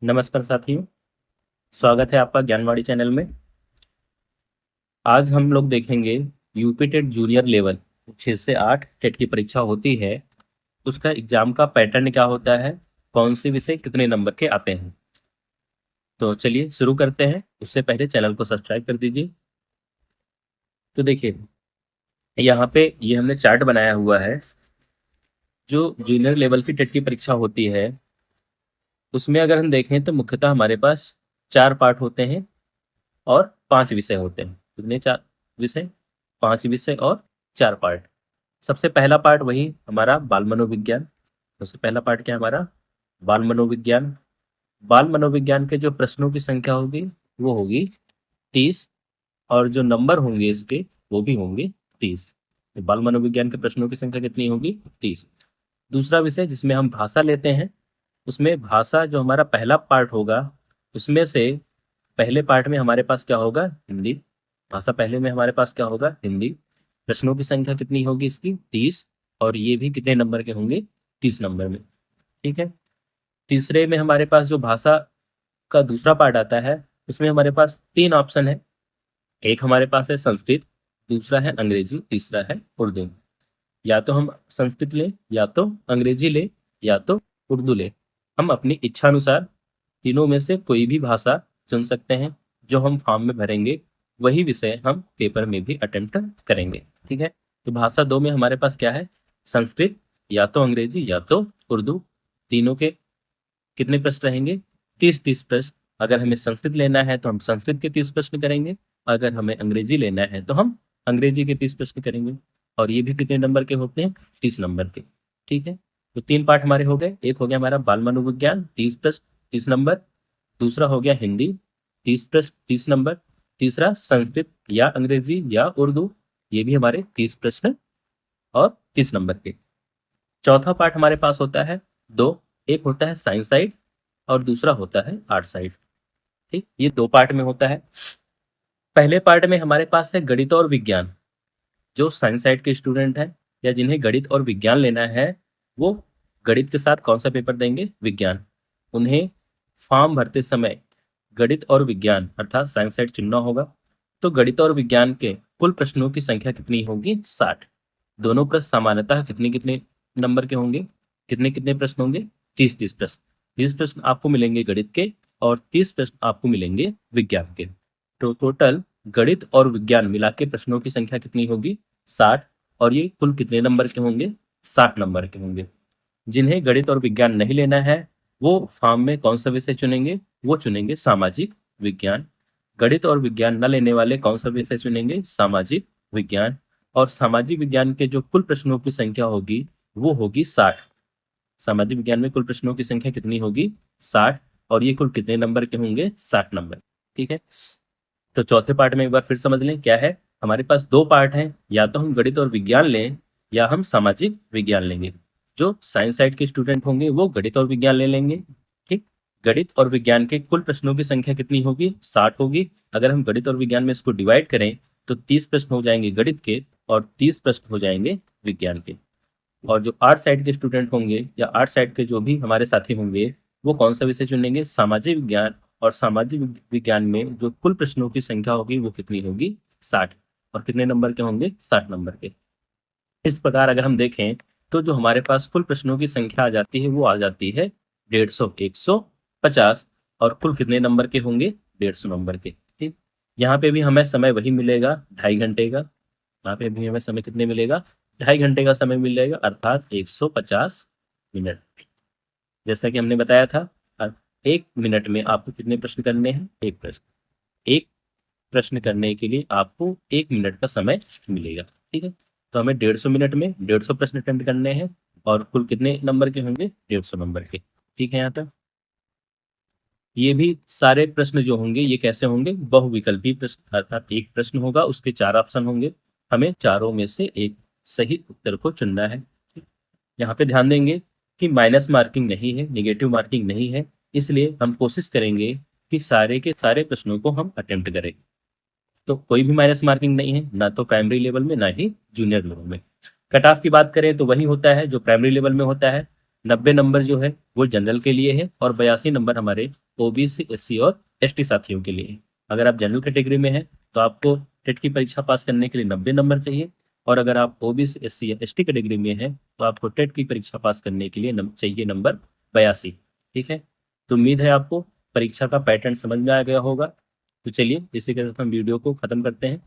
नमस्कार साथियों, स्वागत है आपका ज्ञानवाणी चैनल में। आज हम लोग देखेंगे यूपी टेट जूनियर लेवल 6 से 8 टेट की परीक्षा होती है, उसका एग्जाम का पैटर्न क्या होता है, कौन से विषय कितने नंबर के आते हैं। तो चलिए शुरू करते हैं। उससे पहले चैनल को सब्सक्राइब कर दीजिए। तो देखिए, यहाँ पे ये हमने चार्ट बनाया हुआ है। जो जूनियर लेवल की टेट की परीक्षा होती है, उसमें अगर हम देखें तो मुख्यतः हमारे पास 4 पार्ट होते हैं और 5 विषय होते हैं। कितने? 4 विषय, 5 विषय और 4 पार्ट। सबसे पहला पार्ट वही हमारा बाल मनोविज्ञान। सबसे पहला पार्ट क्या है हमारा? बाल मनोविज्ञान। बाल मनोविज्ञान के जो प्रश्नों की संख्या होगी वो होगी 30, और जो नंबर होंगे इसके वो भी होंगे 30। तो बाल मनोविज्ञान के प्रश्नों की संख्या कितनी होगी? 30। दूसरा विषय जिसमें हम भाषा लेते हैं, उसमें भाषा जो हमारा पहला पार्ट होगा, उसमें से पहले पार्ट में हमारे पास क्या होगा? हिंदी। भाषा पहले में हमारे पास क्या होगा? हिंदी। प्रश्नों की संख्या कितनी होगी इसकी? 30। और ये भी कितने नंबर के होंगे? 30 नंबर में। ठीक है। तीसरे में हमारे पास जो भाषा का दूसरा पार्ट आता है, उसमें हमारे पास 3 ऑप्शन है। एक हमारे पास है संस्कृत, दूसरा है अंग्रेजी, तीसरा है उर्दू। या तो हम संस्कृत लें, या तो अंग्रेजी लें, या तो उर्दू लें। हम अपनी इच्छा अनुसार तीनों में से कोई भी भाषा चुन सकते हैं। जो हम फॉर्म में भरेंगे वही विषय हम पेपर में भी अटेम्प्ट करेंगे। ठीक है। तो भाषा 2 में हमारे पास क्या है? संस्कृत, या तो अंग्रेजी या तो उर्दू। तीनों के कितने प्रश्न रहेंगे? 30-30 प्रश्न। अगर हमें संस्कृत लेना है तो हम संस्कृत के 30 प्रश्न करेंगे, अगर हमें अंग्रेजी लेना है तो हम अंग्रेजी के 30 प्रश्न करेंगे। और ये भी कितने नंबर के होते हैं? 30 नंबर के। ठीक है। तो 3 पार्ट हमारे हो गए। एक हो गया हमारा बाल मनोविज्ञान, 30 प्रश्न, 30 नंबर। दूसरा हो गया हिंदी, 30 प्रश्न, 30 नंबर। तीसरा संस्कृत या अंग्रेजी या उर्दू, ये भी हमारे 30 प्रश्न और 30 नंबर के। चौथा पार्ट हमारे पास होता है 2। एक होता है साइंस साइड और दूसरा होता है आर्ट साइड। ठीक, ये 2 पार्ट में होता है। पहले पार्ट में हमारे पास है गणित और विज्ञान। जो साइंस साइड के स्टूडेंट हैं या जिन्हें गणित और विज्ञान लेना है, वो गणित के साथ कौन सा पेपर देंगे? विज्ञान। उन्हें फॉर्म भरते समय गणित और विज्ञान अर्थात साइंस साइड चुनना होगा। तो गणित और विज्ञान के कुल प्रश्नों की संख्या कितनी होगी? 60। दोनों प्रश्न सामान्यतः कितने कितने नंबर के होंगे? कितने कितने प्रश्न होंगे? 30-30 प्रश्न। 30 प्रश्न आपको मिलेंगे गणित के और 30 प्रश्न आपको मिलेंगे विज्ञान के। तो टोटल गणित और विज्ञान मिला के प्रश्नों की संख्या कितनी होगी? 60। और ये कुल कितने नंबर के होंगे? 60 नंबर के होंगे। जिन्हें गणित और विज्ञान नहीं लेना है, वो फॉर्म में कौन सा विषय चुनेंगे? वो चुनेंगे सामाजिक विज्ञान। गणित और विज्ञान न लेने वाले कौन सा विषय चुनेंगे? सामाजिक विज्ञान। और सामाजिक विज्ञान के जो कुल प्रश्नों की संख्या होगी वो होगी 60। सामाजिक विज्ञान में कुल प्रश्नों की संख्या कितनी होगी? 60। और ये कुल कितने नंबर के होंगे? 60 नंबर। ठीक है। तो चौथे पार्ट में एक बार फिर समझ लें क्या है। हमारे पास 2 पार्ट हैं, या तो हम गणित और विज्ञान लें या हम सामाजिक विज्ञान लेंगे। जो साइंस साइड के स्टूडेंट होंगे वो गणित और विज्ञान ले लेंगे। ठीक। गणित और विज्ञान के कुल प्रश्नों की संख्या कितनी होगी? 60 होगी। अगर हम गणित और विज्ञान में इसको डिवाइड करें तो 30 प्रश्न हो जाएंगे गणित के और 30 प्रश्न हो जाएंगे विज्ञान के। और जो आर्ट साइड के स्टूडेंट होंगे या आर्ट साइड के जो भी हमारे साथी होंगे, वो कौन सा विषय चुनेंगे? सामाजिक विज्ञान। और सामाजिक विज्ञान में जो कुल प्रश्नों की संख्या होगी वो कितनी होगी? 60। और कितने नंबर के होंगे? 60 नंबर के। इस प्रकार अगर हम देखें तो जो हमारे पास कुल प्रश्नों की संख्या आ जाती है वो आ जाती है 150, 150। और कुल कितने नंबर के होंगे? 150 नंबर के। ठीक। यहाँ पे भी हमें समय वही मिलेगा, 2.5 घंटे का। यहाँ पे भी हमें समय कितने मिलेगा? 2.5 घंटे का समय मिलेगा, अर्थात 150 मिनट। जैसा कि हमने बताया था, 1 मिनट में आपको कितने प्रश्न करने हैं? एक प्रश्न। एक प्रश्न करने के लिए आपको 1 मिनट का समय मिलेगा। ठीक है। तो हमें 150 मिनट में 150 प्रश्न अटेम्प्ट करने हैं और कुल कितने नंबर के होंगे? 150 नंबर के। ठीक है। यहाँ तक ये भी सारे प्रश्न जो होंगे ये कैसे होंगे? बहुविकल्पी प्रश्न, अर्थात एक प्रश्न होगा, उसके 4 ऑप्शन होंगे। हमें चारों में से एक सही उत्तर को चुनना है। यहाँ पे ध्यान देंगे कि माइनस मार्किंग नहीं है, नेगेटिव मार्किंग नहीं है। इसलिए हम कोशिश करेंगे कि सारे के सारे प्रश्नों को हम अटेम्प्ट करें। तो कोई भी माइनस मार्किंग नहीं है, ना तो प्राइमरी लेवल में ना ही जूनियर लेवल में। कट ऑफ की बात करें तो वही होता है जो प्राइमरी लेवल में होता है। 90 नंबर जो है वो जनरल के लिए है और 82 नंबर हमारे ओबीसी, एससी और एसटी साथियों के लिए है। अगर आप जनरल कैटेगरी में हैं तो आपको टेट की परीक्षा पास करने के लिए 90 नंबर चाहिए, और अगर आप ओबीसी, एससी या एसटी कैटेगरी में हैं तो आपको टेट की परीक्षा पास करने के लिए चाहिए नंबर 82। ठीक है, तो उम्मीद है आपको परीक्षा का पैटर्न समझ में आ गया होगा। तो चलिए इसी के साथ हम वीडियो को ख़त्म करते हैं।